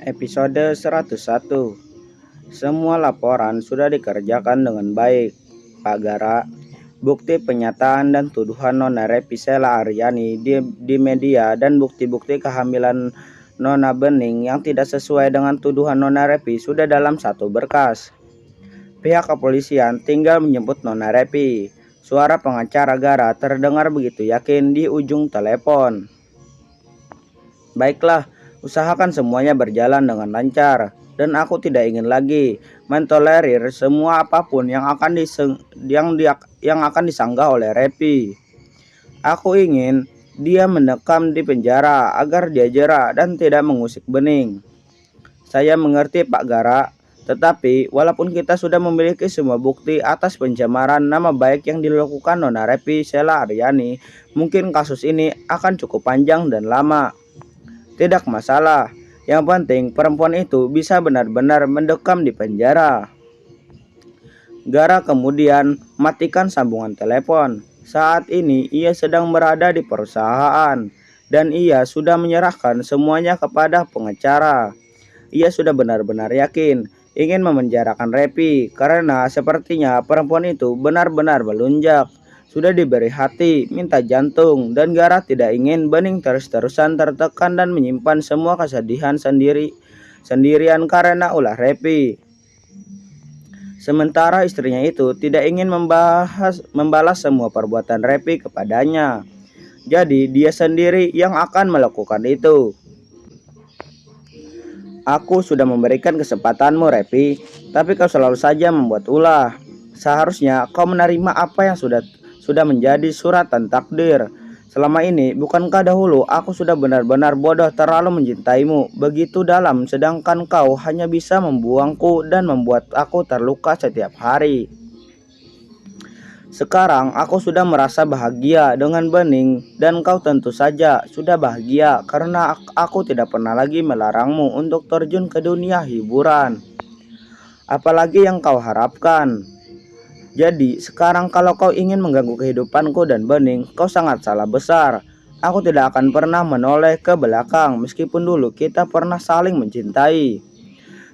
Episode 101. Semua laporan sudah dikerjakan dengan baik, Pak Gara. Bukti penyataan dan tuduhan Nona Repi Sela Aryani di media dan bukti-bukti kehamilan Nona Bening yang tidak sesuai dengan tuduhan Nona Repi sudah dalam satu berkas. Pihak kepolisian tinggal menjemput Nona Repi. Suara pengacara Gara terdengar begitu yakin di ujung telepon. Baiklah, usahakan semuanya berjalan dengan lancar, dan aku tidak ingin lagi mentolerir semua apapun yang akan disanggah oleh Repi. Aku ingin dia mendekam di penjara agar dia jera dan tidak mengusik bening. Saya mengerti Pak Gara, tetapi walaupun kita sudah memiliki semua bukti atas pencemaran nama baik yang dilakukan Nona Repi Sela Aryani, mungkin kasus ini akan cukup panjang dan lama. Tidak masalah, yang penting perempuan itu bisa benar-benar mendekam di penjara. Gara kemudian matikan sambungan telepon. Saat ini ia sedang berada di perusahaan dan ia sudah menyerahkan semuanya kepada pengacara. Ia sudah benar-benar yakin ingin memenjarakan Repi karena sepertinya perempuan itu benar-benar melunjak. Sudah diberi hati, minta jantung, dan Gara tidak ingin Bening terus-terusan tertekan dan menyimpan semua kesedihan sendirian karena ulah Repi. Sementara istrinya itu tidak ingin membalas semua perbuatan Repi kepadanya. Jadi dia sendiri yang akan melakukan itu. Aku sudah memberikan kesempatanmu, Repi, tapi kau selalu saja membuat ulah. Seharusnya kau menerima apa yang sudah menjadi suratan takdir. Selama ini, bukankah dahulu aku sudah benar-benar bodoh terlalu mencintaimu begitu dalam, sedangkan kau hanya bisa membuangku dan membuat aku terluka setiap hari. Sekarang aku sudah merasa bahagia dengan Bening dan kau tentu saja sudah bahagia karena aku tidak pernah lagi melarangmu untuk terjun ke dunia hiburan. Apalagi yang kau harapkan? Jadi sekarang kalau kau ingin mengganggu kehidupanku dan Bening, kau sangat salah besar. Aku tidak akan pernah menoleh ke belakang meskipun dulu kita pernah saling mencintai.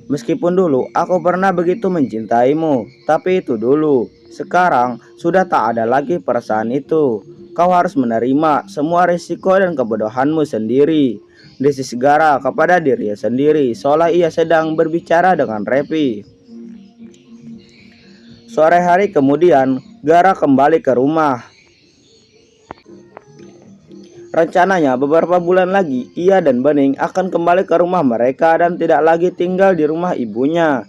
Meskipun dulu aku pernah begitu mencintaimu, tapi itu dulu. Sekarang sudah tak ada lagi perasaan itu. Kau harus menerima semua risiko dan kebodohanmu sendiri. Desi Segara kepada dirinya sendiri, seolah ia sedang berbicara dengan Repi. Sore hari kemudian, Gara kembali ke rumah. Rencananya beberapa bulan lagi, ia dan Bening akan kembali ke rumah mereka dan tidak lagi tinggal di rumah ibunya.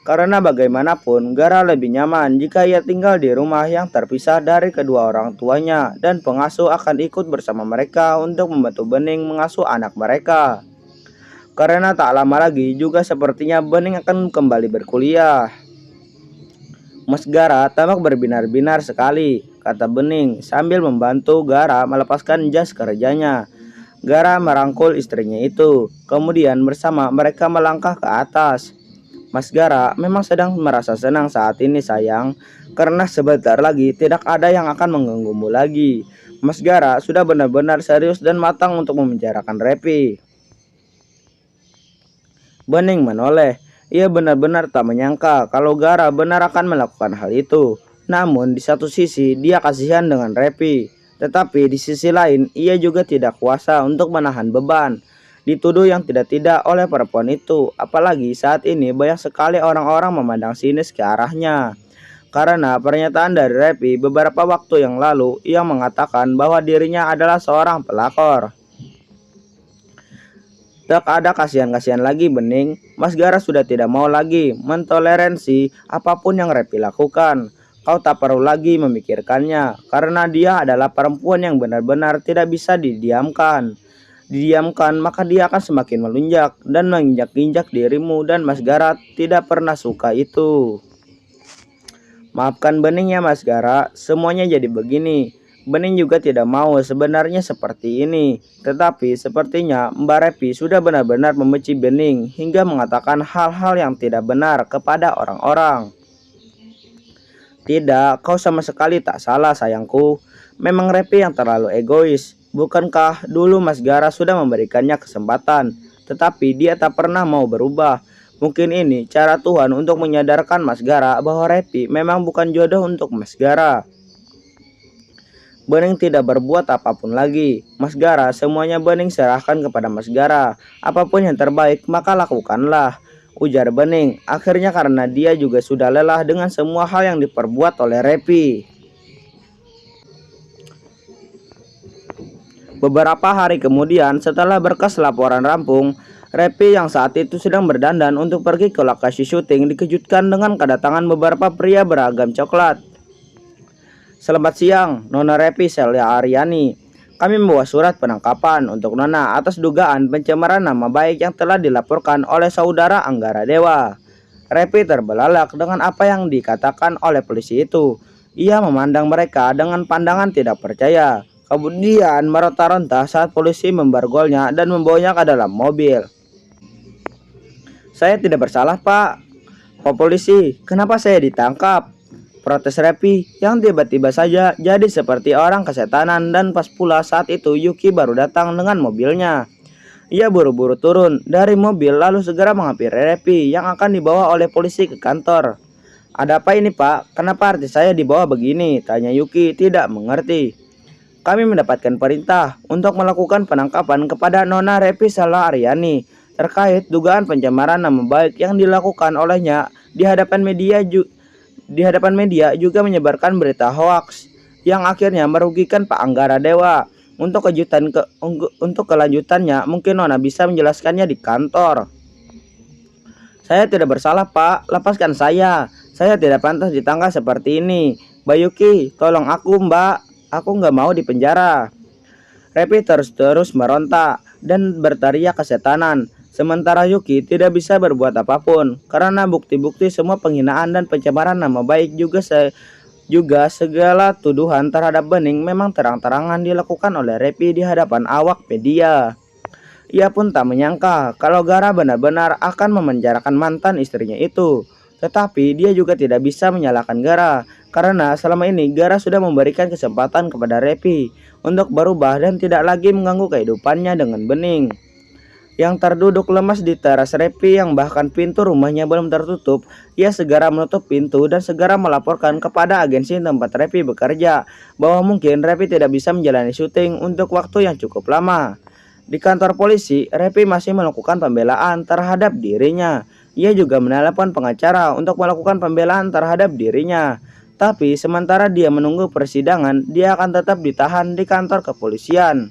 Karena bagaimanapun, Gara lebih nyaman jika ia tinggal di rumah yang terpisah dari kedua orang tuanya dan pengasuh akan ikut bersama mereka untuk membantu Bening mengasuh anak mereka. Karena tak lama lagi juga sepertinya Bening akan kembali berkuliah. Mas Gara tampak berbinar-binar sekali, kata Bening sambil membantu Gara melepaskan jas kerjanya. Gara merangkul istrinya itu, kemudian bersama mereka melangkah ke atas. Mas Gara memang sedang merasa senang saat ini sayang, karena sebentar lagi tidak ada yang akan mengganggumu lagi. Mas Gara sudah benar-benar serius dan matang untuk memenjarakan Repi. Bening menoleh. Ia benar-benar tak menyangka kalau Gara benar akan melakukan hal itu. Namun di satu sisi dia kasihan dengan Repi. Tetapi di sisi lain ia juga tidak kuasa untuk menahan beban dituduh yang tidak-tidak oleh perempuan itu. Apalagi saat ini banyak sekali orang-orang memandang sinis ke arahnya. Karena pernyataan dari Repi beberapa waktu yang lalu yang mengatakan bahwa dirinya adalah seorang pelakor. Tak ada kasihan-kasihan lagi Bening. Mas Gara sudah tidak mau lagi mentoleransi apapun yang Repi lakukan. Kau tak perlu lagi memikirkannya karena dia adalah perempuan yang benar-benar tidak bisa didiamkan. Didiamkan maka dia akan semakin melunjak dan menginjak-injak dirimu dan Mas Gara tidak pernah suka itu. Maafkan Bening ya Mas Gara, semuanya jadi begini. Bening juga tidak mau sebenarnya seperti ini. Tetapi sepertinya Mbak Repi sudah benar-benar membenci Bening hingga mengatakan hal-hal yang tidak benar kepada orang-orang. Tidak, kau sama sekali tak salah sayangku. Memang Repi yang terlalu egois. Bukankah dulu Mas Gara sudah memberikannya kesempatan? tetapi dia tak pernah mau berubah. Mungkin ini cara Tuhan untuk menyadarkan Mas Gara bahwa Repi memang bukan jodoh untuk Mas Gara. Bening tidak berbuat apapun lagi. Mas Gara, semuanya Bening serahkan kepada Mas Gara. Apapun yang terbaik, maka lakukanlah, ujar Bening. Akhirnya karena dia juga sudah lelah dengan semua hal yang diperbuat oleh Repi. Beberapa hari kemudian, setelah berkas laporan rampung, Repi yang saat itu sedang berdandan untuk pergi ke lokasi syuting dikejutkan dengan kedatangan beberapa pria beragam coklat. Selamat siang, Nona Repi Celia Aryani. Kami membawa surat penangkapan untuk Nona atas dugaan pencemaran nama baik yang telah dilaporkan oleh saudara Anggara Dewa. Repi terbelalak dengan apa yang dikatakan oleh polisi itu. Ia memandang mereka dengan pandangan tidak percaya. Kemudian meronta-ronta saat polisi memborgolnya dan membawanya ke dalam mobil. Saya tidak bersalah, Pak. Pak polisi, kenapa saya ditangkap? Protes Repi yang tiba-tiba saja jadi seperti orang kesetanan, dan pas pula saat itu Yuki baru datang dengan mobilnya. Ia buru-buru turun dari mobil lalu segera menghampiri Repi yang akan dibawa oleh polisi ke kantor. Ada apa ini, Pak? Kenapa artis saya dibawa begini? Tanya Yuki tidak mengerti. Kami mendapatkan perintah untuk melakukan penangkapan kepada Nona Repi Celia Aryani terkait dugaan pencemaran nama baik yang dilakukan olehnya di hadapan media juga menyebarkan berita hoaks yang akhirnya merugikan Pak Anggara Dewa. Untuk kelanjutannya mungkin Nona bisa menjelaskannya di kantor. Saya tidak bersalah, Pak. Lepaskan saya. Saya tidak pantas ditangkap seperti ini. Mbak Yuki, tolong aku, Mbak. Aku nggak mau dipenjara. Repi terus meronta dan berteriak kesetanan. Sementara Yuki tidak bisa berbuat apapun karena bukti-bukti semua penghinaan dan pencemaran nama baik juga segala tuduhan terhadap Bening memang terang-terangan dilakukan oleh Repi di hadapan awak media. Ia pun tak menyangka kalau Gara benar-benar akan memenjarakan mantan istrinya itu. Tetapi dia juga tidak bisa menyalahkan Gara karena selama ini Gara sudah memberikan kesempatan kepada Repi untuk berubah dan tidak lagi mengganggu kehidupannya dengan Bening. Yang terduduk lemas di teras Repi yang bahkan pintu rumahnya belum tertutup, ia segera menutup pintu dan segera melaporkan kepada agensi tempat Repi bekerja bahwa mungkin Repi tidak bisa menjalani syuting untuk waktu yang cukup lama. Di kantor polisi, Repi masih melakukan pembelaan terhadap dirinya. Ia juga menelepon pengacara untuk melakukan pembelaan terhadap dirinya. Tapi sementara dia menunggu persidangan, dia akan tetap ditahan di kantor kepolisian.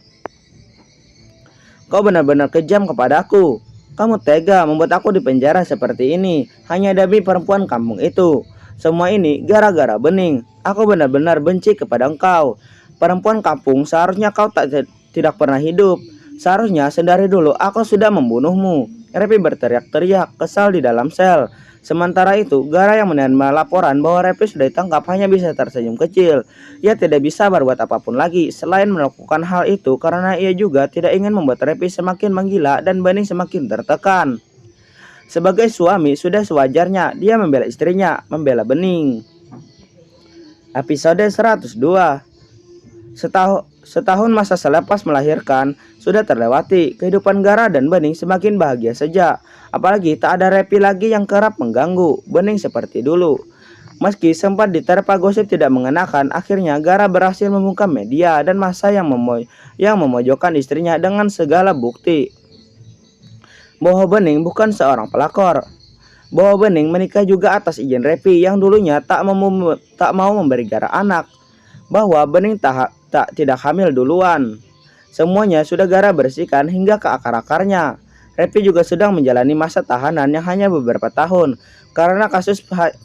Kau benar-benar kejam kepadaku. Kamu tega membuat aku dipenjara seperti ini hanya demi perempuan kampung itu. Semua ini gara-gara Bening. Aku benar-benar benci kepada engkau. Perempuan kampung, seharusnya kau tidak pernah hidup. Seharusnya sedari dulu aku sudah membunuhmu. Repi berteriak-teriak kesal di dalam sel. Sementara itu, Gara yang menerima laporan bahwa Repi sudah ditangkap hanya bisa tersenyum kecil. Ia tidak bisa berbuat apapun lagi selain melakukan hal itu karena ia juga tidak ingin membuat Repi semakin menggila dan Bening semakin tertekan. Sebagai suami, sudah sewajarnya dia membela istrinya, membela Bening. Episode 102. Setahun masa selepas melahirkan sudah terlewati. Kehidupan Gara dan Bening semakin bahagia saja. Apalagi tak ada Repi lagi yang kerap mengganggu Bening seperti dulu. Meski sempat diterpa gosip tidak mengenakan, akhirnya Gara berhasil membungkam media dan massa yang memojokkan istrinya dengan segala bukti bahwa Bening bukan seorang pelakor. Bahwa Bening menikah juga atas izin Repi yang dulunya tak mau memberi Gara anak. Bahwa Bening tidak hamil duluan. Semuanya sudah Gara bersihkan hingga ke akar-akarnya. Repi juga sedang menjalani masa tahanan yang hanya beberapa tahun karena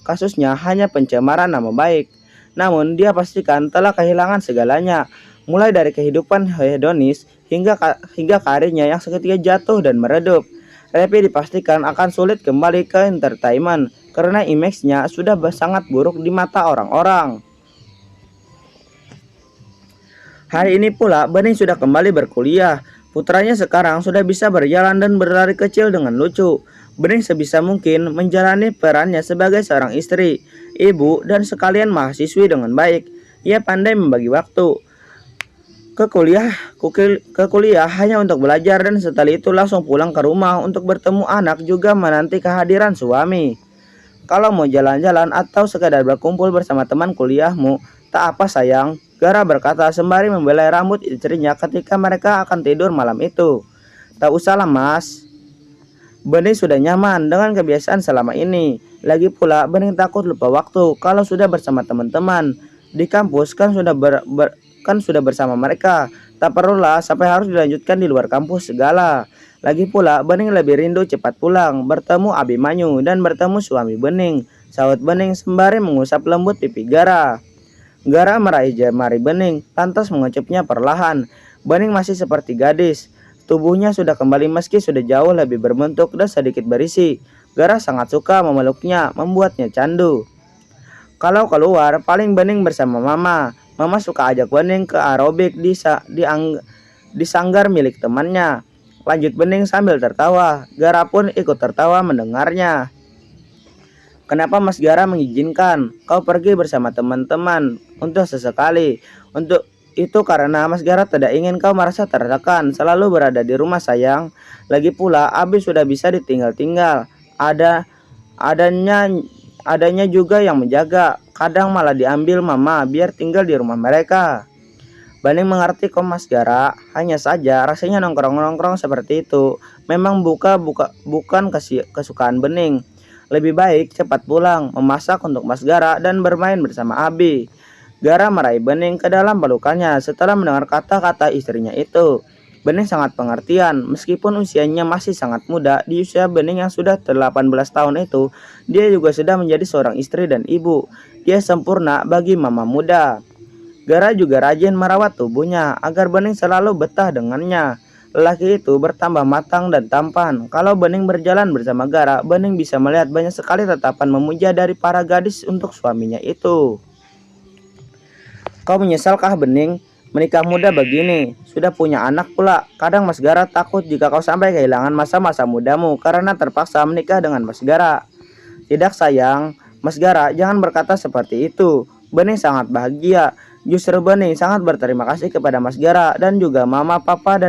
kasusnya hanya pencemaran nama baik. Namun dia pastikan telah kehilangan segalanya, mulai dari kehidupan hedonis hingga karirnya yang seketika jatuh dan meredup. Repi dipastikan akan sulit kembali ke entertainment karena image-nya sudah sangat buruk di mata orang-orang. Hari ini pula Bening sudah kembali berkuliah. Putranya sekarang sudah bisa berjalan dan berlari kecil dengan lucu. Bening sebisa mungkin menjalani perannya sebagai seorang istri, ibu, dan sekalian mahasiswi dengan baik. Ia pandai membagi waktu. ke kuliah hanya untuk belajar dan setelah itu langsung pulang ke rumah untuk bertemu anak juga menanti kehadiran suami. Kalau mau jalan-jalan atau sekadar berkumpul bersama teman kuliahmu, tak apa sayang, Gara berkata sembari membelai rambut istrinya ketika mereka akan tidur malam itu. Tak usahlah mas, Bening sudah nyaman dengan kebiasaan selama ini. Lagi pula Bening takut lupa waktu kalau sudah bersama teman-teman. Di kampus kan sudah bersama mereka. Tak perlulah sampai harus dilanjutkan di luar kampus segala. Lagi pula Bening lebih rindu cepat pulang, bertemu Abimanyu dan bertemu suami Bening. Sahut Bening sembari mengusap lembut pipi Gara. Gara meraih jemari Bening, lantas mengecupnya perlahan. Bening masih seperti gadis. Tubuhnya sudah kembali meski sudah jauh lebih berbentuk dan sedikit berisi. Gara sangat suka memeluknya, membuatnya candu. Kalau keluar, paling Bening bersama Mama. Mama suka ajak Bening ke aerobik di sanggar milik temannya. Lanjut Bening sambil tertawa. Gara pun ikut tertawa mendengarnya. Kenapa Mas Gara mengizinkan kau pergi bersama teman-teman untuk sesekali? Untuk itu karena Mas Gara tidak ingin kau merasa tertekan, selalu berada di rumah sayang. Lagi pula Abi sudah bisa ditinggal-tinggal. Adanya adanya juga yang menjaga. Kadang malah diambil Mama biar tinggal di rumah mereka. Bening mengerti kok Mas Gara, hanya saja rasanya nongkrong-nongkrong seperti itu memang bukan kesukaan Bening. Lebih baik cepat pulang, memasak untuk Mas Gara dan bermain bersama Abi. Gara meraih Bening ke dalam pelukannya setelah mendengar kata-kata istrinya itu. Bening sangat pengertian, meskipun usianya masih sangat muda. Di usia Bening yang sudah 18 tahun itu, dia juga sudah menjadi seorang istri dan ibu. Dia sempurna bagi mama muda. Gara juga rajin merawat tubuhnya agar Bening selalu betah dengannya. Lelaki itu bertambah matang dan tampan. Kalau Bening berjalan bersama Gara, Bening bisa melihat banyak sekali tatapan memuja dari para gadis untuk suaminya itu. Kau menyesalkah Bening? Menikah muda begini, sudah punya anak pula. Kadang Mas Gara takut jika kau sampai kehilangan masa-masa mudamu karena terpaksa menikah dengan Mas Gara. Tidak sayang, Mas Gara jangan berkata seperti itu. Bening sangat bahagia. Justru Bening sangat berterima kasih kepada Mas Gara dan juga mama, papa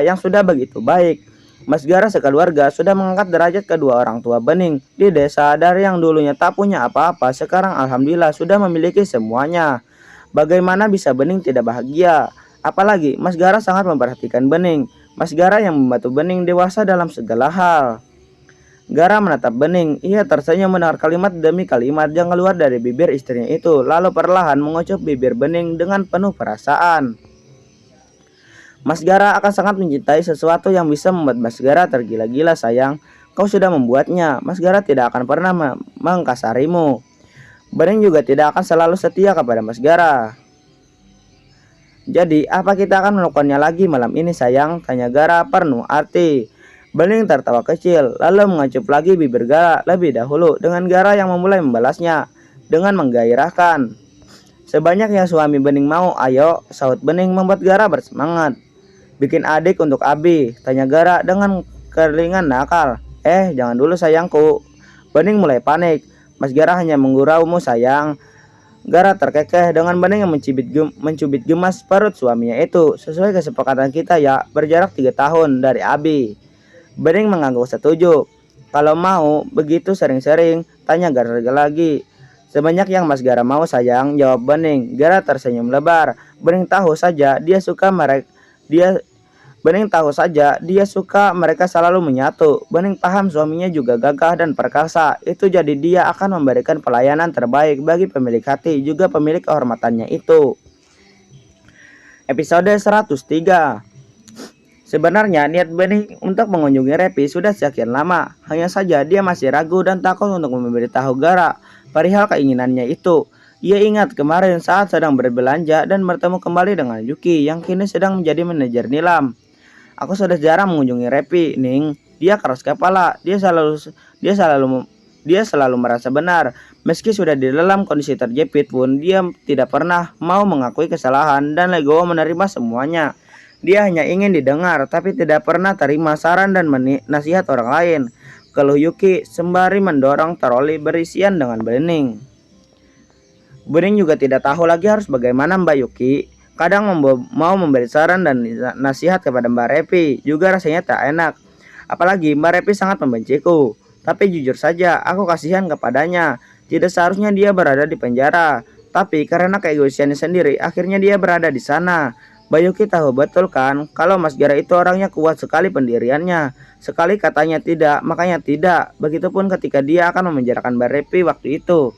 yang sudah begitu baik. Mas Gara sekeluarga sudah mengangkat derajat kedua orang tua Bening di desa. Dari yang dulunya tak punya apa-apa, sekarang alhamdulillah sudah memiliki semuanya. Bagaimana bisa Bening tidak bahagia? Apalagi Mas Gara sangat memperhatikan Bening. Mas Gara yang membantu Bening dewasa dalam segala hal. Gara menatap Bening. Ia tersenyum mendengar kalimat demi kalimat yang keluar dari bibir istrinya itu, lalu perlahan mengucup bibir Bening dengan penuh perasaan. Mas Gara akan sangat mencintai sesuatu yang bisa membuat Mas Gara tergila-gila sayang. Kau sudah membuatnya. Mas Gara tidak akan pernah mengkasarimu. Bening juga tidak akan selalu setia kepada Mas Gara. Jadi apa kita akan melakukannya lagi malam ini sayang? Tanya Gara penuh arti. Bening tertawa kecil lalu mengacup lagi bibir Gara lebih dahulu dengan Gara yang memulai membalasnya dengan menggairahkan. Sebanyak yang suami Bening mau, ayo, sahut Bening membuat Gara bersemangat. Bikin adik untuk Abi, tanya Gara dengan keringan nakal. Jangan dulu sayangku. Bening mulai panik. Mas Gara hanya mengguraumu sayang. Gara terkekeh dengan Bening yang mencubit gemas perut suaminya itu. Sesuai kesepakatan kita ya, berjarak 3 tahun dari Abi. Bening mengangguk setuju. Kalau mau begitu sering-sering, tanya Gara lagi. Sebanyak yang Mas Gara mau sayang, jawab Bening. Gara tersenyum lebar. Bening tahu saja dia suka mereka selalu menyatu. Bening paham suaminya juga gagah dan perkasa. Itu jadi dia akan memberikan pelayanan terbaik bagi pemilik hati juga pemilik kehormatannya itu. Episode 103. Sebenarnya niat Bening untuk mengunjungi Repi sudah sekian lama. Hanya saja dia masih ragu dan takut untuk memberitahu Gara perihal keinginannya itu. Ia ingat kemarin saat sedang berbelanja dan bertemu kembali dengan Yuki yang kini sedang menjadi manajer Nilam. Aku sudah jarang mengunjungi Repi, Ning. Dia keras kepala. Dia selalu merasa benar. Meski sudah di dalam kondisi terjepit pun, dia tidak pernah mau mengakui kesalahan dan legowo menerima semuanya. Dia hanya ingin didengar, tapi tidak pernah terima saran dan nasihat orang lain. Keluh Yuki sembari mendorong troli berisian dengan Bening. Bening juga tidak tahu lagi harus bagaimana Mbak Yuki. Kadang mau memberi saran dan nasihat kepada Mbak Repi juga rasanya tak enak. Apalagi Mbak Repi sangat membenciku. Tapi jujur saja, aku kasihan kepadanya. Tidak seharusnya dia berada di penjara. Tapi karena keegoisannya sendiri, akhirnya dia berada di sana. Bayuki tahu betul kan, kalau Mas Gara itu orangnya kuat sekali pendiriannya. Sekali katanya tidak, makanya tidak. Begitupun ketika dia akan memenjarakan Mbak Repi waktu itu.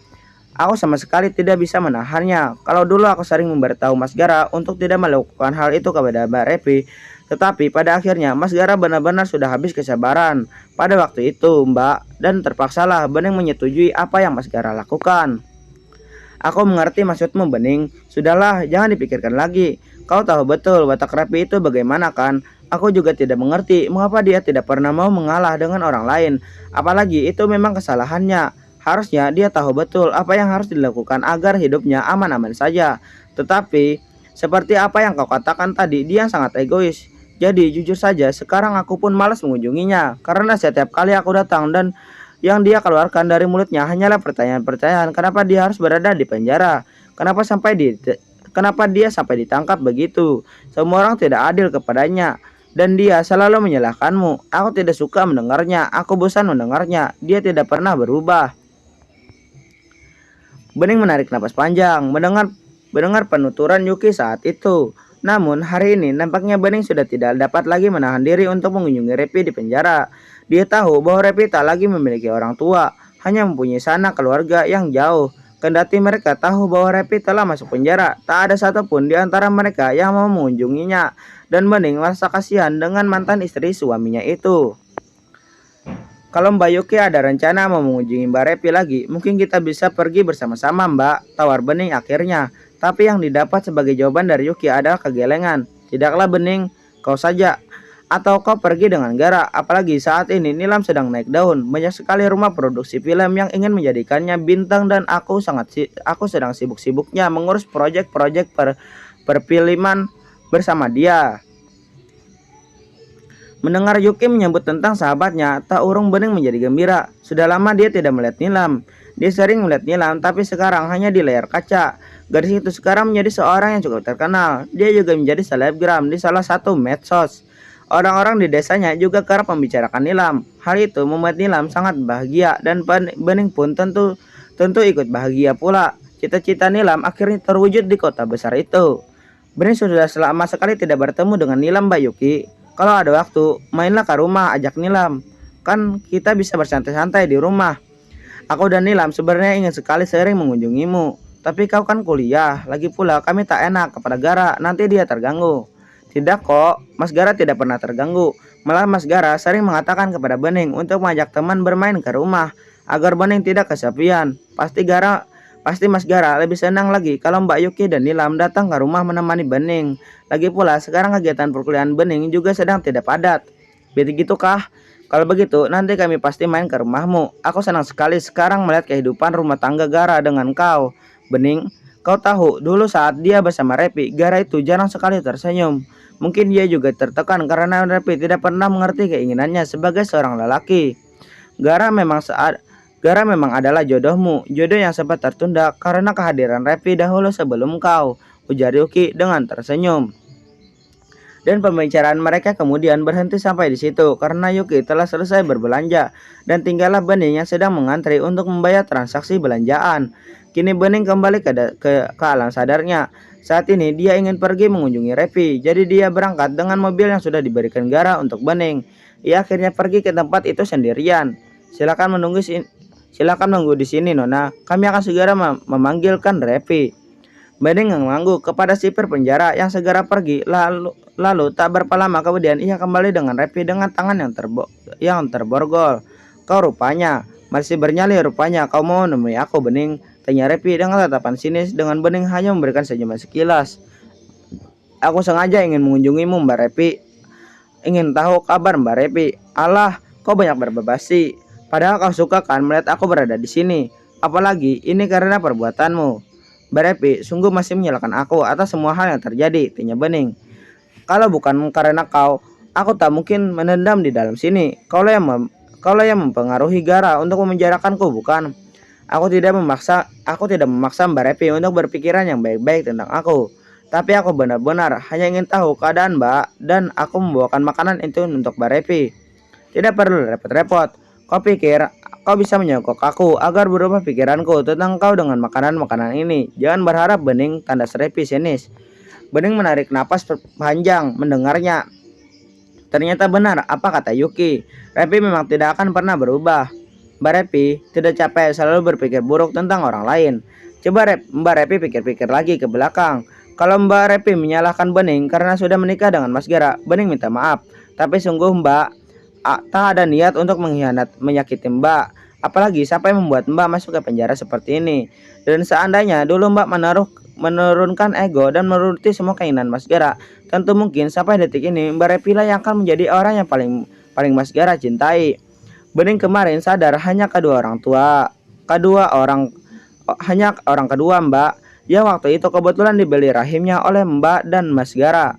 Aku sama sekali tidak bisa menahannya. Kalau dulu aku sering memberitahu Mas Gara untuk tidak melakukan hal itu kepada Mbak Repi, tetapi pada akhirnya Mas Gara benar-benar sudah habis kesabaran pada waktu itu, Mbak, dan terpaksalah Bening menyetujui apa yang Mas Gara lakukan. Aku mengerti maksudmu, Bening. Sudahlah, jangan dipikirkan lagi. Kau tahu betul watak Repi itu bagaimana kan? Aku juga tidak mengerti mengapa dia tidak pernah mau mengalah dengan orang lain. Apalagi itu memang kesalahannya. Harusnya dia tahu betul apa yang harus dilakukan agar hidupnya aman-aman saja. Tetapi, seperti apa yang kau katakan tadi, dia sangat egois. Jadi jujur saja, sekarang aku pun malas mengunjunginya. Karena setiap kali aku datang dan yang dia keluarkan dari mulutnya hanyalah pertanyaan-pertanyaan. Kenapa dia harus berada di penjara? Kenapa dia sampai ditangkap begitu? Semua orang tidak adil kepadanya. Dan dia selalu menyalahkanmu. Aku tidak suka mendengarnya. Aku bosan mendengarnya. Dia tidak pernah berubah. Bening menarik napas panjang mendengar penuturan Yuki saat itu. Namun hari ini nampaknya Bening sudah tidak dapat lagi menahan diri untuk mengunjungi Repi di penjara. Dia tahu bahwa Repi tak lagi memiliki orang tua, hanya mempunyai sanak keluarga yang jauh. Kendati mereka tahu bahwa Repi telah masuk penjara, tak ada satupun di antara mereka yang mau mengunjunginya. Dan Bening merasa kasihan dengan mantan istri suaminya itu. Kalau Mbak Yuki ada rencana mau mengunjungi Mbak Repi lagi, mungkin kita bisa pergi bersama-sama, Mbak, tawar Bening akhirnya. Tapi yang didapat sebagai jawaban dari Yuki adalah kegelengan. Tidaklah Bening, kau saja. Atau kau pergi dengan Gara, apalagi saat ini Nilam sedang naik daun. Banyak sekali rumah produksi film yang ingin menjadikannya bintang dan aku sedang sibuk-sibuknya mengurus proyek-proyek perfilman bersama dia. Mendengar Yuki menyebut tentang sahabatnya, tak urung Bening menjadi gembira. Sudah lama dia tidak melihat Nilam. Dia sering melihat Nilam, tapi sekarang hanya di layar kaca. Gadis itu sekarang menjadi seorang yang cukup terkenal. Dia juga menjadi selebgram di salah satu medsos. Orang-orang di desanya juga kerap membicarakan Nilam. Hal itu membuat Nilam sangat bahagia dan Bening pun tentu ikut bahagia pula. Cita-cita Nilam akhirnya terwujud di kota besar itu. Bening sudah lama sekali tidak bertemu dengan Nilam, Mbak Yuki. Kalau ada waktu, mainlah ke rumah, ajak Nilam. Kan kita bisa bersantai-santai di rumah. Aku dan Nilam sebenarnya ingin sekali sering mengunjungimu. Tapi kau kan kuliah, lagi pula kami tak enak kepada Gara, nanti dia terganggu. Tidak kok, Mas Gara tidak pernah terganggu. Malah Mas Gara sering mengatakan kepada Bening untuk mengajak teman bermain ke rumah, agar Bening tidak kesepian. Pasti Mas Gara lebih senang lagi kalau Mbak Yuki dan Nilam datang ke rumah menemani Bening. Lagi pula sekarang kegiatan perkuliahan Bening juga sedang tidak padat. Begitukah? Kalau begitu nanti kami pasti main ke rumahmu. Aku senang sekali sekarang melihat kehidupan rumah tangga Gara dengan kau. Bening, kau tahu dulu saat dia bersama Repi, Gara itu jarang sekali tersenyum. Mungkin dia juga tertekan karena Repi tidak pernah mengerti keinginannya sebagai seorang lelaki. Gara memang adalah jodohmu, jodoh yang sempat tertunda karena kehadiran Repi dahulu sebelum kau, ujar Yuki dengan tersenyum. Dan pembicaraan mereka kemudian berhenti sampai di situ karena Yuki telah selesai berbelanja dan tinggallah Bening yang sedang mengantri untuk membayar transaksi belanjaan. Kini Bening kembali ke alam sadarnya. Saat ini dia ingin pergi mengunjungi Repi, jadi dia berangkat dengan mobil yang sudah diberikan Gara untuk Bening. Ia akhirnya pergi ke tempat itu sendirian. Silakan menunggu di sini, Nona. Kami akan segera memanggilkan Repi. Bening mengangguk kepada sipir penjara yang segera pergi. Lalu tak berapa lama kemudian ia kembali dengan Repi dengan tangan yang terborgol. Kau rupanya masih bernyali rupanya. Kau mau menemui aku, Bening? Tanya Repi dengan tatapan sinis. Dengan Bening hanya memberikan senyuman sekilas. Aku sengaja ingin mengunjungimu, Mbak Repi. Ingin tahu kabar Mbak Repi. Alah, kau banyak berbasi. Padahal kau suka kan melihat aku berada di sini. Apalagi ini karena perbuatanmu. Mbak Repi sungguh masih menyalahkan aku atas semua hal yang terjadi, tanya Bening. Kalau bukan karena kau, aku tak mungkin menendam di dalam sini. Kaulah yang mempengaruhi Gara untuk memenjarakanku, bukan? Aku tidak memaksa Mbak Repi untuk berpikiran yang baik-baik tentang aku. Tapi aku benar-benar hanya ingin tahu keadaan Mbak dan aku membawakan makanan itu untuk Mbak Repi. Tidak perlu repot-repot. Kau pikir kau bisa menyogok aku agar berubah pikiranku tentang kau dengan makanan-makanan ini? Jangan berharap, Bening, tanda Repi sinis. Bening menarik napas panjang mendengarnya. Ternyata benar apa kata Yuki. Repi memang tidak akan pernah berubah. Mbak Repi tidak capek selalu berpikir buruk tentang orang lain. Coba Mbak Repi pikir-pikir lagi ke belakang. Kalau Mbak Repi menyalahkan Bening karena sudah menikah dengan Mas Gara, Bening minta maaf. Tapi sungguh Mbak, tak ada niat untuk menyakiti Mbak. Apalagi sampai membuat Mbak masuk ke penjara seperti ini. Dan seandainya dulu Mbak menurunkan ego dan menuruti semua keinginan Mas Gara, tentu mungkin sampai detik ini Mbak Repi lah yang akan menjadi orang yang paling Mas Gara cintai. Bening kemarin sadar hanya hanya orang kedua Mbak yang waktu itu kebetulan dibeli rahimnya oleh Mbak dan Mas Gara.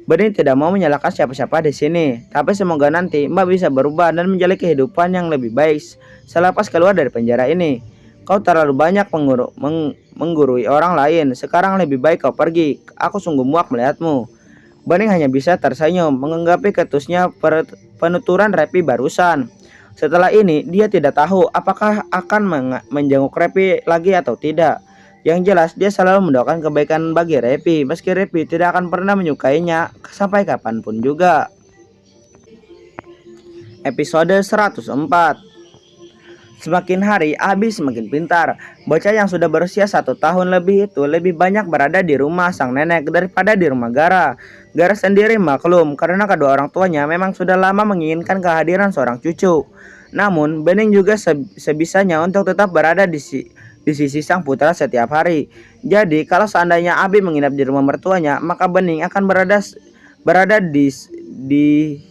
Bening tidak mau menyalahkan siapa-siapa di sini, tapi semoga nanti Mbak bisa berubah dan menjalani kehidupan yang lebih baik selepas keluar dari penjara ini. Kau terlalu banyak menggurui orang lain. Sekarang lebih baik kau pergi. Aku sungguh muak melihatmu. Bening hanya bisa tersenyum menganggapi ketusnya penuturan Repi barusan. Setelah ini dia tidak tahu apakah akan menjenguk Repi lagi atau tidak. Yang jelas dia selalu mendoakan kebaikan bagi Repi, meski Repi tidak akan pernah menyukainya sampai kapanpun juga. Episode 104. Semakin hari Abi semakin pintar. Bocah yang sudah berusia 1 tahun lebih itu lebih banyak berada di rumah sang nenek daripada di rumah Gara. Gara sendiri maklum karena kedua orang tuanya memang sudah lama menginginkan kehadiran seorang cucu. Namun Bening juga sebisanya untuk tetap berada di sisi sang putra setiap hari. Jadi kalau seandainya Abi menginap di rumah mertuanya, maka Bening akan berada di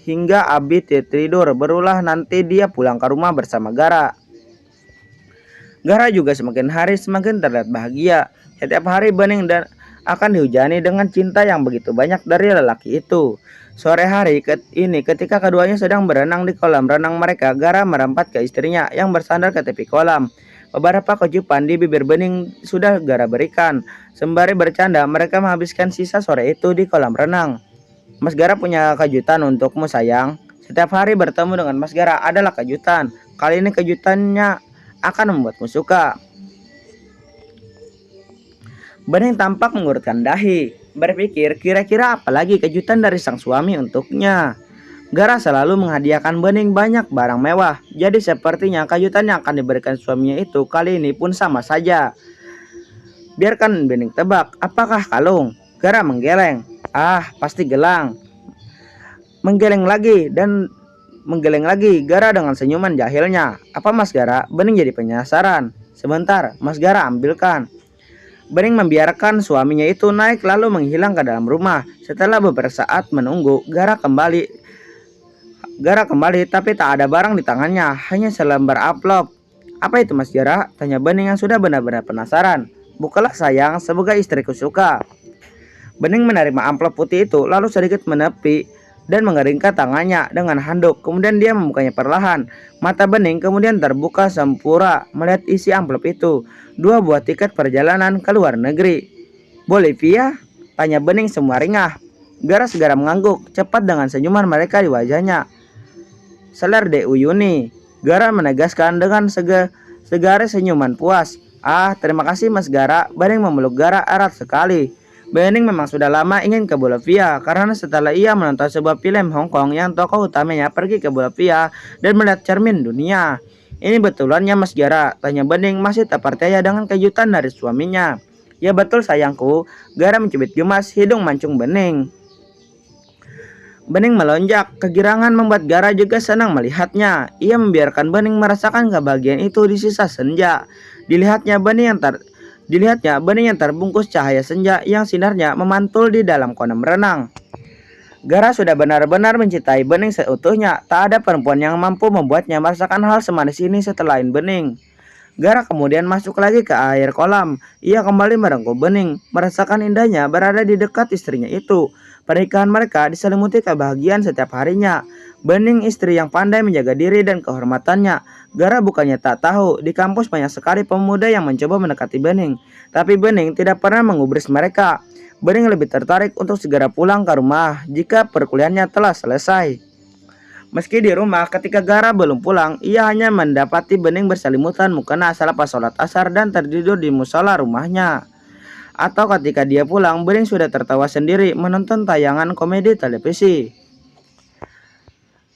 hingga Abi tidur. Berulah nanti dia pulang ke rumah bersama Gara. Gara juga semakin hari semakin terlihat bahagia. Setiap hari Bening akan dihujani dengan cinta yang begitu banyak dari lelaki itu. Sore hari ini ketika keduanya sedang berenang di kolam renang mereka, Gara merempat ke istrinya yang bersandar ke tepi kolam. Beberapa kecupan di bibir Bening sudah Gara berikan. Sembari bercanda mereka menghabiskan sisa sore itu di kolam renang. Mas Gara punya kejutan untukmu sayang. Setiap hari bertemu dengan Mas Gara adalah kejutan. Kali ini kejutannya akan membuatmu suka. Bening tampak mengurutkan dahi, berpikir kira-kira apa lagi kejutan dari sang suami untuknya. Gara selalu menghadiahkan Bening banyak barang mewah, jadi sepertinya kejutan yang akan diberikan suaminya itu kali ini pun sama saja. Biarkan Bening tebak, apakah kalung? Gara menggeleng. Pasti gelang. Menggeleng lagi Gara dengan senyuman jahilnya. Apa Mas Gara? Bening jadi penasaran. Sebentar, Mas Gara ambilkan. Bening membiarkan suaminya itu naik lalu menghilang ke dalam rumah. Setelah beberapa saat menunggu, Gara kembali tapi tak ada barang di tangannya, hanya selembar amplop. Apa itu Mas Gara? Tanya Bening yang sudah benar-benar penasaran. Bukalah sayang, semoga istriku suka. Bening menerima amplop putih itu lalu sedikit menepi dan mengeringkan tangannya dengan handuk. Kemudian dia membukanya perlahan. Mata Bening kemudian terbuka sempurna melihat isi amplop itu. 2 buah tiket perjalanan ke luar negeri. Bolivia? Tanya Bening semua ringah. Gara segera mengangguk cepat dengan senyuman mereka di wajahnya. Seler de Uyuni. Gara menegaskan dengan segara senyuman puas. Terima kasih Mas Gara. Bening memeluk Gara erat sekali. Bening memang sudah lama ingin ke Bolivia karena setelah ia menonton sebuah film Hong Kong yang tokoh utamanya pergi ke Bolivia dan melihat cermin dunia. Ini betulannya Mas Gara? Tanya Bening masih tak percaya dengan kejutan dari suaminya. Ya betul sayangku. Gara mencubit gemas hidung mancung Bening. Bening melonjak. Kegirangan membuat Gara juga senang melihatnya. Ia membiarkan Bening merasakan kebahagiaan itu di sisa senja. Dilihatnya Bening yang terbungkus cahaya senja yang sinarnya memantul di dalam kolam renang. Gara sudah benar-benar mencintai Bening seutuhnya. Tak ada perempuan yang mampu membuatnya merasakan hal semanis ini selain Bening. Gara kemudian masuk lagi ke air kolam. Ia kembali merengkuh Bening, merasakan indahnya berada di dekat istrinya itu. Pernikahan mereka diselimuti kebahagiaan setiap harinya. Bening istri yang pandai menjaga diri dan kehormatannya. Gara bukannya tak tahu, di kampus banyak sekali pemuda yang mencoba mendekati Bening. Tapi Bening tidak pernah menggubris mereka. Bening lebih tertarik untuk segera pulang ke rumah jika perkuliahannya telah selesai. Meski di rumah, ketika Gara belum pulang, ia hanya mendapati Bening berselimutan mukena selepas sholat asar dan tertidur di musola rumahnya. Atau ketika dia pulang, Bening sudah tertawa sendiri menonton tayangan komedi televisi.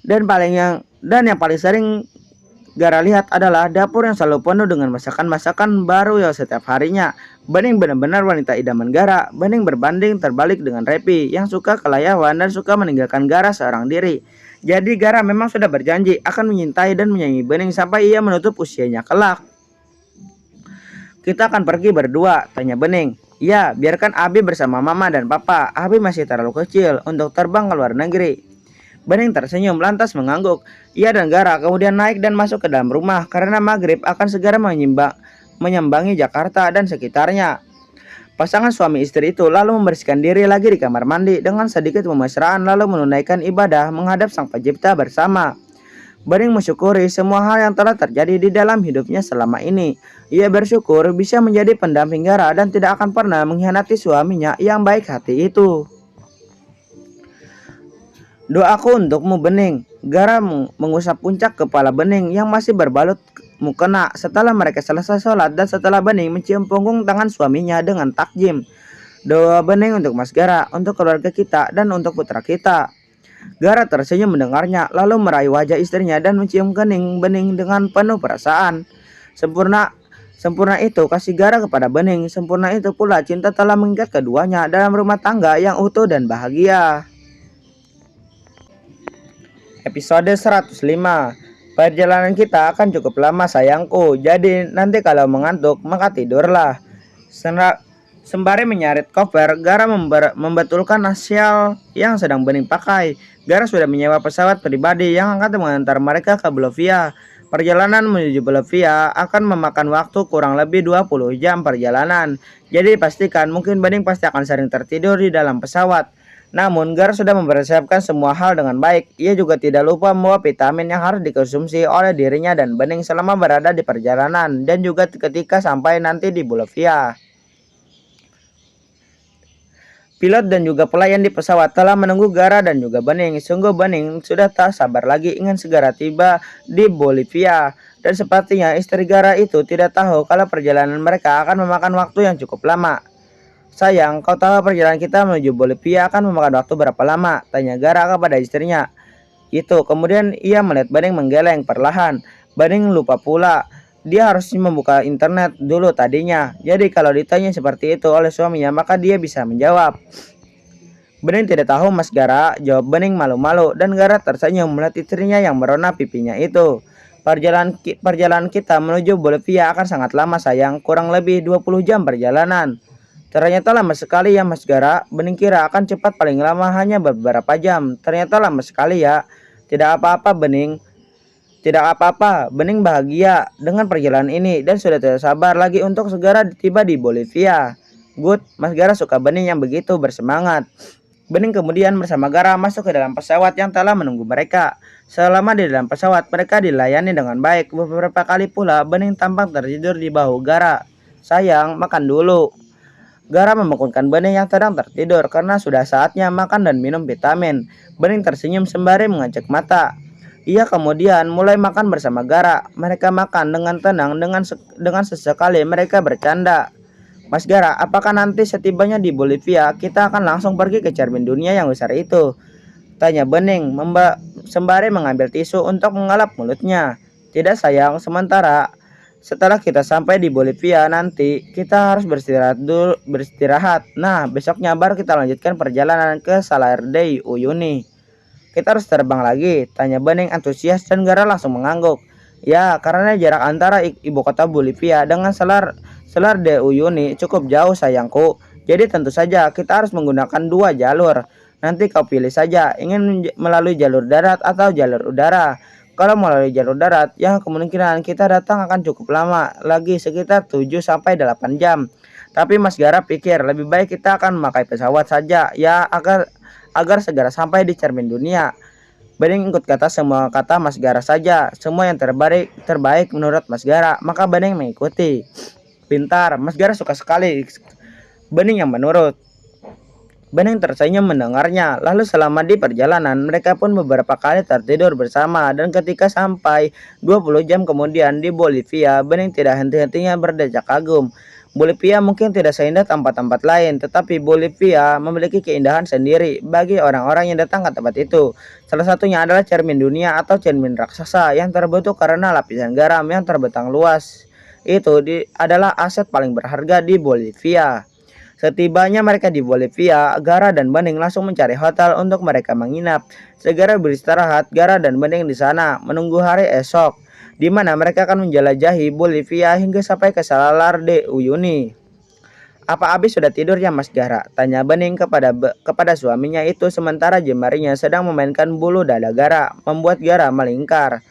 Dan yang paling sering Gara lihat adalah dapur yang selalu penuh dengan masakan-masakan baru yang setiap harinya. Bening benar-benar wanita idaman Gara. Bening berbanding terbalik dengan Repi yang suka kelayawan dan suka meninggalkan Gara seorang diri. Jadi Gara memang sudah berjanji akan menyintai dan menyayangi Bening sampai ia menutup usianya kelak. Kita akan pergi berdua, tanya Bening. Ya, biarkan Abi bersama Mama dan Papa. Abi masih terlalu kecil untuk terbang ke luar negeri. Bening tersenyum lantas mengangguk. Ia dan Gara kemudian naik dan masuk ke dalam rumah karena maghrib akan segera menyambangi Jakarta dan sekitarnya. Pasangan suami istri itu lalu membersihkan diri lagi di kamar mandi dengan sedikit kemesraan lalu menunaikan ibadah menghadap Sang Pencipta bersama. Bening mensyukuri semua hal yang telah terjadi di dalam hidupnya selama ini. Ia bersyukur bisa menjadi pendamping Gara dan tidak akan pernah mengkhianati suaminya yang baik hati itu. Doaku untukmu Bening. Gara mengusap puncak kepala Bening yang masih berbalut mukena setelah mereka selesai sholat dan setelah Bening mencium punggung tangan suaminya dengan takjim. Doa Bening untuk Mas Gara, untuk keluarga kita dan untuk putra kita. Gara tersenyum mendengarnya lalu meraih wajah istrinya dan mencium kening Bening dengan penuh perasaan. Sempurna itu kasih Gara kepada Bening, sempurna itu pula cinta telah mengikat keduanya dalam rumah tangga yang utuh dan bahagia. Episode 105. Perjalanan kita akan cukup lama sayangku, jadi nanti kalau mengantuk maka tidurlah. Sembari menyarit koper, Gara membetulkan sial yang sedang Bening pakai. Gara sudah menyewa pesawat pribadi yang akan mengantar mereka ke Bolivia. Perjalanan menuju Bolivia akan memakan waktu kurang lebih 20 jam perjalanan. Jadi pastikan mungkin Bening pasti akan sering tertidur di dalam pesawat. Namun Gara sudah mempersiapkan semua hal dengan baik. Ia juga tidak lupa membawa vitamin yang harus dikonsumsi oleh dirinya dan Bening selama berada di perjalanan dan juga ketika sampai nanti di Bolivia. Pilot dan juga pelayan di pesawat telah menunggu Gara dan juga Bening. Sungguh Bening sudah tak sabar lagi ingin segera tiba di Bolivia. Dan sepertinya istri Gara itu tidak tahu kalau perjalanan mereka akan memakan waktu yang cukup lama. Sayang, kau tahu perjalanan kita menuju Bolivia akan memakan waktu berapa lama? Tanya Gara kepada istrinya. Itu, kemudian ia melihat Bening menggeleng perlahan. Bening lupa pula. Dia harus membuka internet dulu tadinya. Jadi kalau ditanya seperti itu oleh suaminya maka dia bisa menjawab. Bening tidak tahu Mas Gara, jawab Bening malu-malu dan Gara tersenyum melihat istrinya yang merona pipinya itu. Perjalanan kita menuju Bolivia akan sangat lama sayang, kurang lebih 20 jam perjalanan. Ternyata lama sekali ya Mas Gara, Bening kira akan cepat paling lama hanya beberapa jam. Ternyata lama sekali ya. Tidak apa-apa Bening. Tidak apa-apa, Bening bahagia dengan perjalanan ini dan sudah tidak sabar lagi untuk segera tiba di Bolivia. Good, Mas Gara suka Bening yang begitu bersemangat. Bening kemudian bersama Gara masuk ke dalam pesawat yang telah menunggu mereka. Selama di dalam pesawat, mereka dilayani dengan baik. Beberapa kali pula Bening tampak tertidur di bahu Gara. Sayang, makan dulu. Gara membangunkan Bening yang sedang tertidur karena sudah saatnya makan dan minum vitamin. Bening tersenyum sembari mengecek mata. Ia kemudian mulai makan bersama Gara. Mereka makan dengan tenang, dengan sesekali mereka bercanda. Mas Gara, apakah nanti setibanya di Bolivia kita akan langsung pergi ke cermin dunia yang besar itu? Tanya Bening sembari mengambil tisu untuk mengelap mulutnya. Tidak sayang, setelah kita sampai di Bolivia nanti kita harus beristirahat. Nah, besoknya baru kita lanjutkan perjalanan ke Salar de Uyuni. Kita harus terbang lagi? Tanya Bening antusias dan Gara langsung mengangguk. Ya, karena jarak antara ibu kota Bolivia dengan Salar de Uyuni cukup jauh sayangku. Jadi tentu saja kita harus menggunakan 2 jalur. Nanti kau pilih saja ingin melalui jalur darat atau jalur udara. Kalau melalui jalur darat, yang kemungkinan kita datang akan cukup lama lagi sekitar 7-8 jam. Tapi Mas Gara pikir lebih baik kita akan memakai pesawat saja ya agar segera sampai di cermin dunia. Bening ikut semua kata Mas Gara saja. Semua yang terbaik menurut Mas Gara, maka Bening mengikuti. Pintar, Mas Gara suka sekali. Bening yang menurut. Bening tersenyum mendengarnya, lalu selama di perjalanan mereka pun beberapa kali tertidur bersama dan ketika sampai 20 jam kemudian di Bolivia, Bening tidak henti-hentinya berdecak kagum. Bolivia mungkin tidak seindah tempat-tempat lain, tetapi Bolivia memiliki keindahan sendiri bagi orang-orang yang datang ke tempat itu. Salah satunya adalah cermin dunia atau cermin raksasa yang terbentuk karena lapisan garam yang terbentang luas. Adalah aset paling berharga di Bolivia. Setibanya mereka di Bolivia, Gara dan Bening langsung mencari hotel untuk mereka menginap. Segera beristirahat, Gara dan Bening di sana menunggu hari esok, di mana mereka akan menjelajahi Bolivia hingga sampai ke Salar de Uyuni. "Apa Abi sudah tidur ya Mas Gara?" tanya Bening kepada suaminya itu sementara jemarinya sedang memainkan bulu dada Gara, membuat Gara melingkar.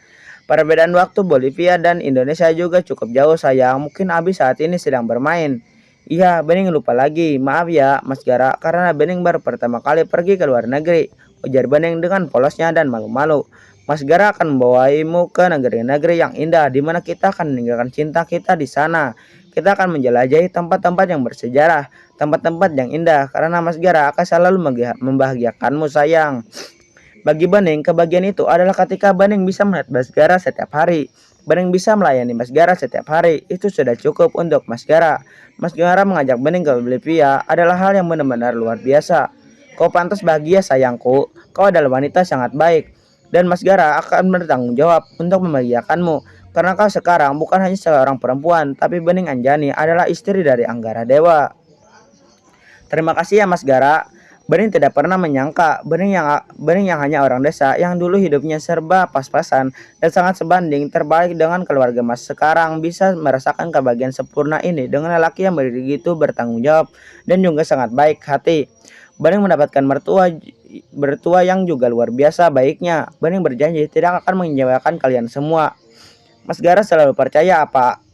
"Perbedaan waktu Bolivia dan Indonesia juga cukup jauh sayang, mungkin Abi saat ini sedang bermain." "Iya, Bening lupa lagi. Maaf ya, Mas Gara, karena Bening baru pertama kali pergi ke luar negeri," ujar Bening dengan polosnya dan malu-malu. "Mas Gara akan membawaimu ke negeri-negeri yang indah, di mana kita akan meninggalkan cinta kita di sana. Kita akan menjelajahi tempat-tempat yang bersejarah, tempat-tempat yang indah, karena Mas Gara akan selalu membahagiakanmu sayang." Bagi Bening, kebahagiaan itu adalah ketika Bening bisa melihat Mas Gara setiap hari. Bening bisa melayani Mas Gara setiap hari. Itu sudah cukup untuk Mas Gara. Mas Gara mengajak Bening ke Bolivia adalah hal yang benar-benar luar biasa. "Kau pantas bahagia sayangku. Kau adalah wanita sangat baik. Dan Mas Gara akan bertanggung jawab untuk membahagiakanmu. Karena kau sekarang bukan hanya seorang perempuan, tapi Bening Anjani adalah istri dari Anggara Dewa." "Terima kasih ya Mas Gara." Bening tidak pernah menyangka Bening yang hanya orang desa yang dulu hidupnya serba pas-pasan dan sangat sebanding terbalik dengan keluarga Mas sekarang bisa merasakan kebahagiaan sempurna ini dengan lelaki yang begitu bertanggung jawab dan juga sangat baik hati. Bening mendapatkan mertua yang juga luar biasa baiknya. Bening berjanji tidak akan mengecewakan kalian semua. Mas Gara selalu percaya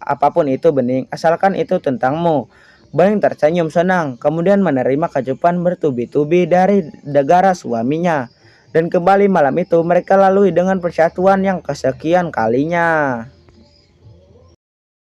apapun itu Bening, asalkan itu tentangmu. Bening tersenyum senang, kemudian menerima kecupan bertubi-tubi dari negara suaminya. Dan kembali malam itu mereka lalui dengan persatuan yang kesekian kalinya.